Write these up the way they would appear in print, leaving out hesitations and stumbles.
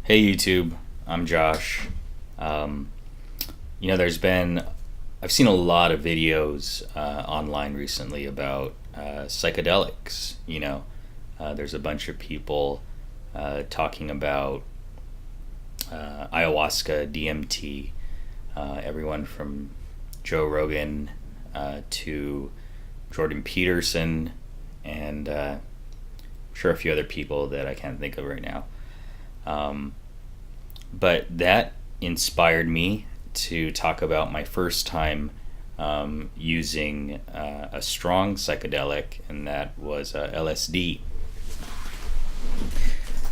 Hey YouTube, I'm Josh. Um, I've seen a lot of videos online recently about psychedelics. There's a bunch of people talking about ayahuasca, DMT, everyone from Joe Rogan to Jordan Peterson, and I'm sure a few other people that I can't think of right now. Um, but that inspired me to talk about my first time using a strong psychedelic, and that was LSD.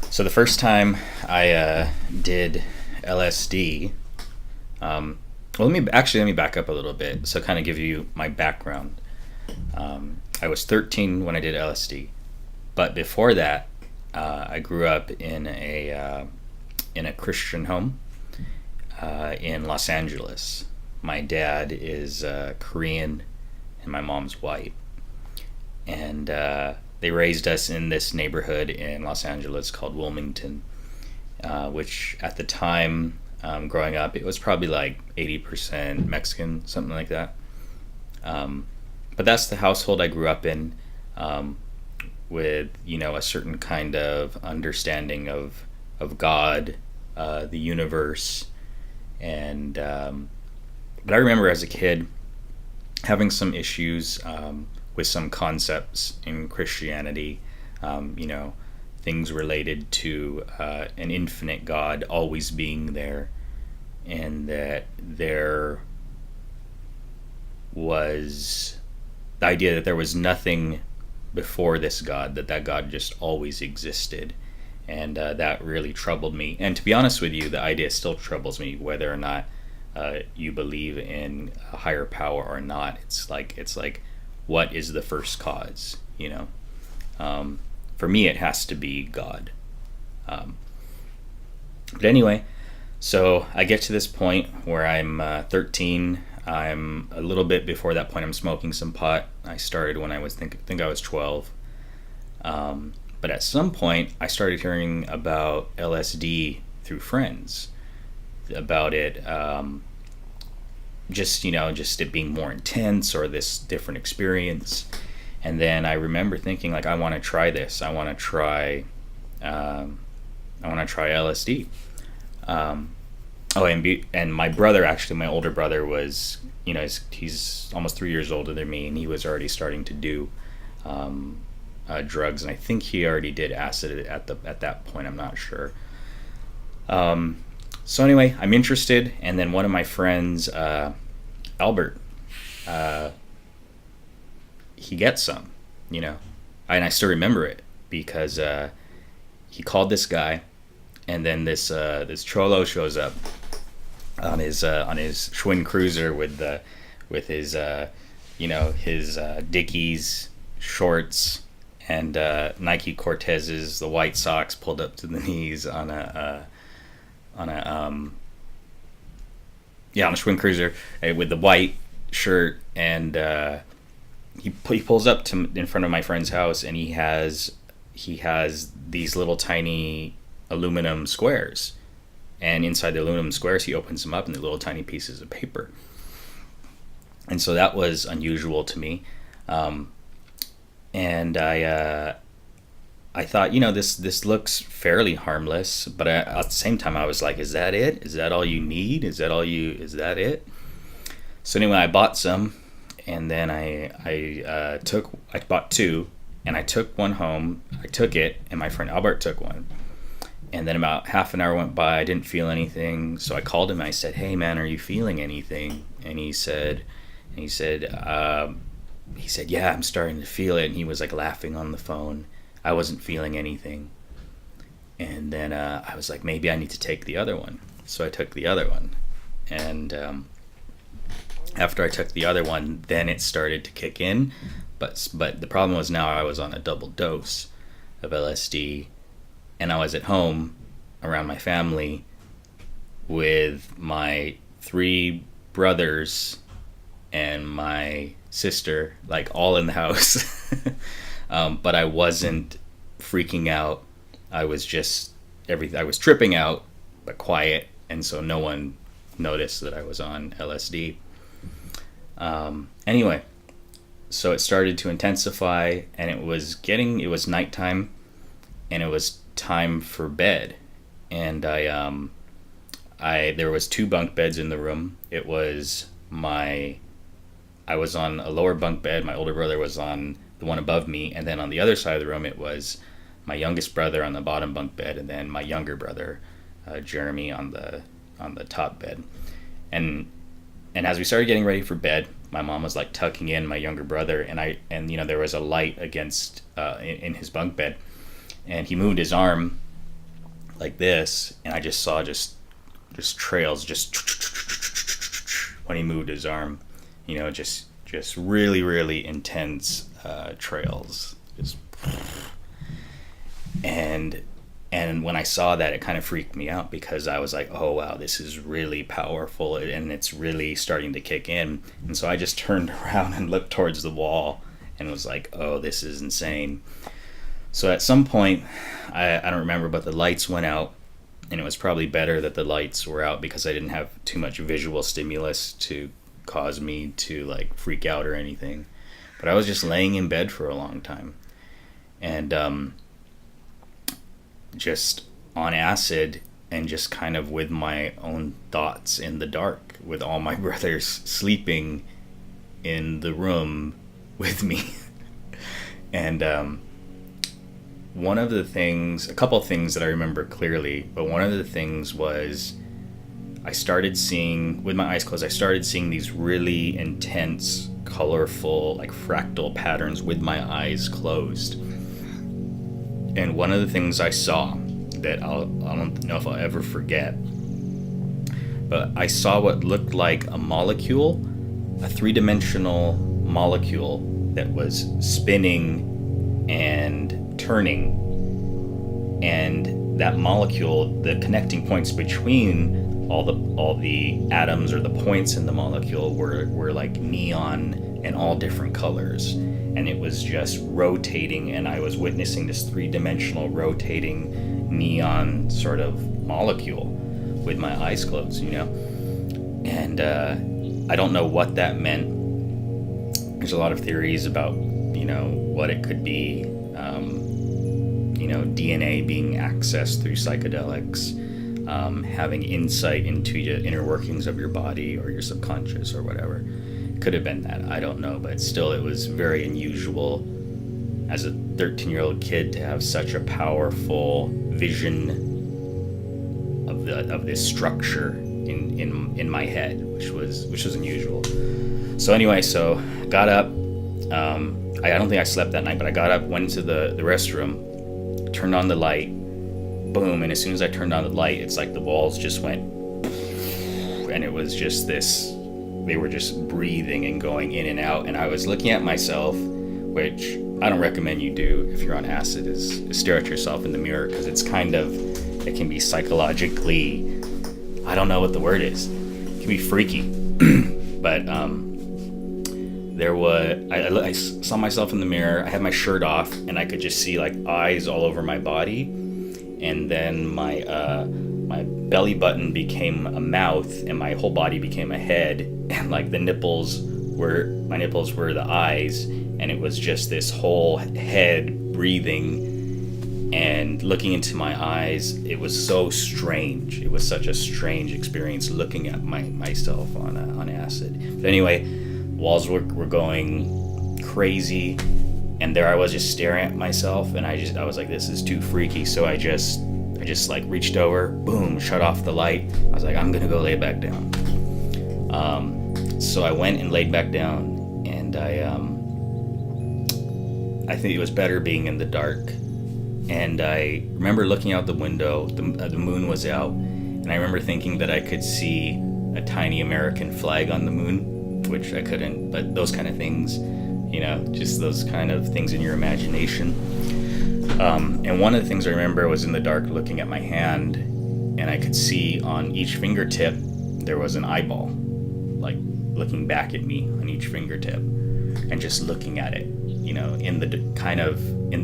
So the first time I did LSD, let me back up a little bit. So kind of give you my background. I was 13 when I did LSD, but before that, I grew up in a Christian home in Los Angeles. My dad is Korean and my mom's white, and they raised us in this neighborhood in Los Angeles called Wilmington, which at the time, growing up, it was probably like 80% Mexican, something like that. But that's the household I grew up in, with a certain kind of understanding of God, the universe, and but I remember as a kid having some issues with some concepts in Christianity, things related to an infinite God always being there, and that there was the idea that there was nothing before this God, that God just always existed. And that really troubled me. And to be honest with you, the idea still troubles me, whether or not you believe in a higher power or not. It's like, what is the first cause? For me, it has to be God. But anyway, so I get to this point where I'm 13. I'm a little bit before that point. I'm smoking some pot. I started when I was think I was 12. But at some point, I started hearing about LSD through friends, about it, just it being more intense or this different experience. And then I remember thinking, like, I want to try this. I want to try LSD. And my brother, actually, my older brother was, he's almost 3 years older than me, and he was already starting to do drugs, and I think he already did acid at that point. I'm not sure. So anyway, I'm interested, and then one of my friends, Albert, he gets some, and I still remember it because he called this guy, and then this cholo shows up on his Schwinn Cruiser with his his Dickies shorts and Nike Cortezes, the white socks pulled up to the knees on a Schwinn Cruiser with the white shirt, and he pulls up in front of my friend's house, and he has these little tiny aluminum squares, and inside the aluminum squares he opens them up, and they're little tiny pieces of paper. And so that was unusual to me. And I thought, this looks fairly harmless, but at the same time I was like, is that it? Is that all you need? Is that it? So anyway, I bought some, and then I bought two, and I took one home. I took it, and my friend Albert took one. And then about half an hour went by, I didn't feel anything, so I called him, and I said, hey man, are you feeling anything? And he said, yeah, I'm starting to feel it. And he was like laughing on the phone. I wasn't feeling anything. And then I was like, maybe I need to take the other one. So I took the other one. And after I took the other one, then it started to kick in. But the problem was, now I was on a double dose of LSD. And I was at home around my family with my 3 brothers and my sister, like, all in the house. But I wasn't freaking out. I was just everything. I was tripping out, but quiet, and so no one noticed that I was on LSD. Anyway, so it started to intensify, and it was nighttime, and it was time for bed. And there was 2 bunk beds in the room. I was on a lower bunk bed. My older brother was on the one above me, and then on the other side of the room, it was my youngest brother on the bottom bunk bed, and then my younger brother, Jeremy, on the top bed. And as we started getting ready for bed, my mom was like tucking in my younger brother, and there was a light against in his bunk bed, and he moved his arm like this, and I just saw just trails just when he moved his arm, just really, really intense trails, just. And when I saw that, it kind of freaked me out, because I was like, oh wow, this is really powerful, and it's really starting to kick in. And so I just turned around and looked towards the wall and was like, oh, this is insane. So at some point, I don't remember, but the lights went out, and it was probably better that the lights were out, because I didn't have too much visual stimulus to cause me to like freak out or anything. But I was just laying in bed for a long time, and just on acid, and just kind of with my own thoughts in the dark, with all my brothers sleeping in the room with me. And a couple of things that I remember clearly, but one of the things was I started seeing, with my eyes closed, I started seeing these really intense, colorful, like fractal patterns with my eyes closed. And one of the things I saw that I don't know if I'll ever forget, but I saw what looked like a molecule, a 3-dimensional molecule that was spinning and turning. And that molecule, the connecting points between all the atoms or the points in the molecule were like neon and all different colors. And it was just rotating, and I was witnessing this 3-dimensional rotating neon sort of molecule with my eyes closed, And I don't know what that meant. There's a lot of theories about, what it could be. DNA being accessed through psychedelics, having insight into the inner workings of your body or your subconscious or whatever. Could have been that, I don't know, but still it was very unusual as a 13-year-old kid to have such a powerful vision of this structure in my head, which was unusual. So anyway, got up. I don't think I slept that night, but I got up, went into the restroom, turned on the light, boom, and as soon as I turned on the light, it's like the walls just went, and it was just this. They were just breathing and going in and out, and I was looking at myself, which I don't recommend you do if you're on acid, is stare at yourself in the mirror, because it can be psychologically, I don't know what the word is, it can be freaky. But I saw myself in the mirror. I had my shirt off, and I could just see like eyes all over my body, and then my belly button became a mouth, and my whole body became a head, and like my nipples were the eyes, and it was just this whole head breathing and looking into my eyes. It was so strange. It was such a strange experience looking at myself on acid. But anyway, walls were going crazy, and there I was just staring at myself, and I was like, this is too freaky. So I just like reached over, boom, shut off the light. I was like, I'm gonna go lay back down. So I went and laid back down, and I think it was better being in the dark. And I remember looking out the window, the moon was out, and I remember thinking that I could see a tiny American flag on the moon, which I couldn't, but those kind of things, just those kind of things in your imagination. And one of the things I remember was in the dark looking at my hand, and I could see on each fingertip there was an eyeball, like looking back at me on each fingertip, and just looking at it. in the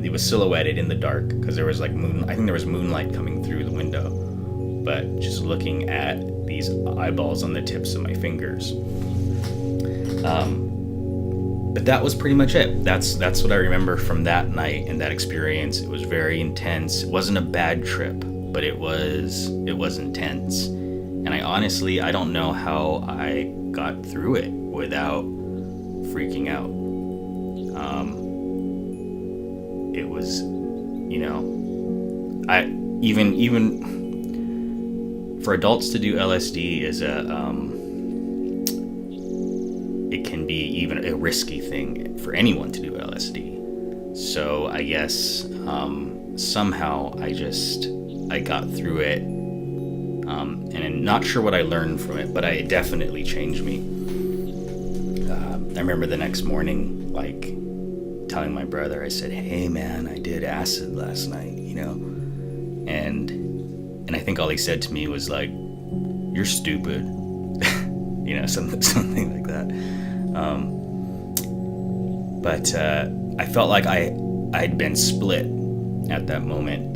it was silhouetted in the dark because there was like I think there was moonlight coming through the window, but just looking at these eyeballs on the tips of my fingers. But that was pretty much it. That's what I remember from that night and that experience. It was very intense. It wasn't a bad trip, but it was intense. And I don't know how I got through it without freaking out. It was, I even for adults to do LSD is it can be even a risky thing for anyone to do LSD. So I guess somehow I got through it, and I'm not sure what I learned from it, but it definitely changed me. I remember the next morning, like, telling my brother, I said, "Hey man, I did acid last night," and I think all he said to me was like, "You're stupid," something like that. But I felt like I'd been split at that moment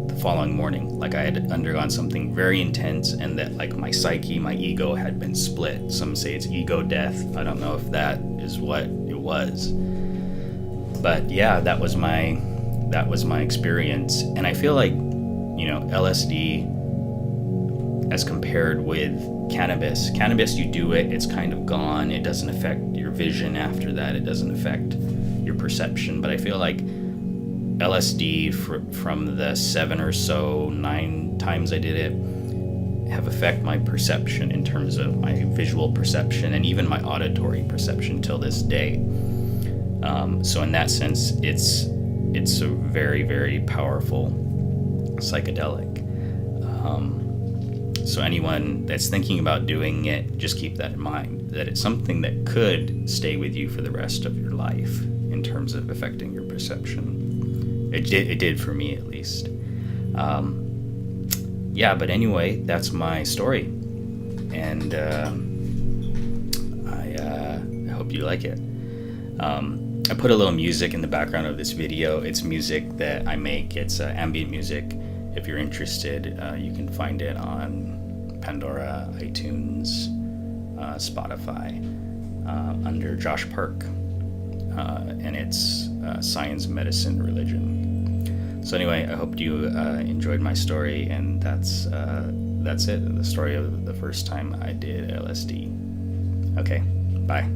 the following morning, like I had undergone something very intense, and that like my psyche, my ego had been split. Some say it's ego death. I don't know if that is what it was. But yeah, that was my experience. And I feel like, LSD as compared with cannabis, you do it, it's kind of gone. It doesn't affect your vision after that. It doesn't affect your perception. But I feel like LSD from the 7 or so 9 times I did it have affected my perception in terms of my visual perception and even my auditory perception till this day. So in that sense, it's a very, very powerful psychedelic. So anyone that's thinking about doing it, just keep that in mind, that it's something that could stay with you for the rest of your life in terms of affecting your perception. It did for me, at least. But anyway, that's my story. And I hope you like it. I put a little music in the background of this video. It's music that I make. It's ambient music. If you're interested, you can find it on Pandora, iTunes, Spotify, under Josh Park, and it's Science, Medicine, Religion. So anyway, I hope you enjoyed my story, and that's it. The story of the first time I did LSD. Okay, bye.